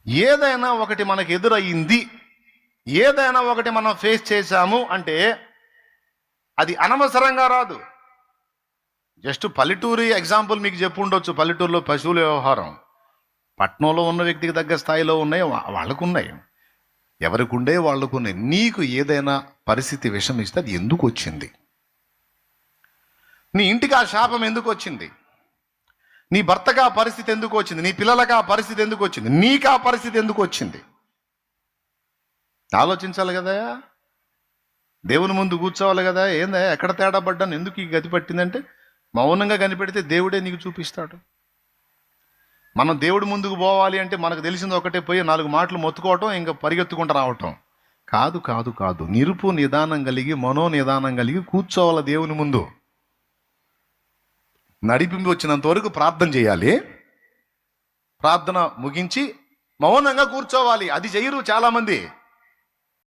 ఏదైనా ఒకటి మనకు ఎదురయ్యింది, ఏదైనా ఒకటి మనం ఫేస్ చేశాము అంటే అది అనవసరంగా రాదు. జస్ట్ పల్లెటూరి ఎగ్జాంపుల్ మీకు చెప్పు ఉండొచ్చు. పల్లెటూరులో పశువుల వ్యవహారం పట్టణంలో ఉన్న వ్యక్తికి తగ్గ స్థాయిలో ఉన్నాయి, వాళ్ళకున్నాయి. ఎవరికి ఉండే వాళ్ళకున్నాయి. నీకు ఏదైనా పరిస్థితి విషమిస్తే అది ఎందుకు వచ్చింది? నీ ఇంటికి ఆ శాపం ఎందుకు వచ్చింది? నీ భర్తకు ఆ పరిస్థితి ఎందుకు వచ్చింది? నీ పిల్లలకు ఆ పరిస్థితి ఎందుకు వచ్చింది? నీకు ఆ పరిస్థితి ఎందుకు వచ్చింది? ఆలోచించాలి కదా. దేవుని ముందు కూర్చోవాలి కదా. ఏందా ఎక్కడ తేడా పడ్డాను, ఎందుకు ఈ గతి పట్టిందంటే మౌనంగా కనిపెడితే దేవుడే నీకు చూపిస్తాడు. మనం దేవుడి ముందుకు పోవాలి అంటే మనకు తెలిసింది ఒకటే, పోయి 4 మాటలు మొత్తుకోవటం, ఇంకా పరిగెత్తుకుంటూ రావటం కాదు. కాదు కాదు నిరుపు నిదానం కలిగి, మనోనిదానం కలిగి కూర్చోవాలి దేవుని ముందు. నడిపింపు వచ్చినంత వరకు ప్రార్థన చేయాలి, ప్రార్థన ముగించి మౌనంగా కూర్చోవాలి. అది చెయ్యరు చాలామంది.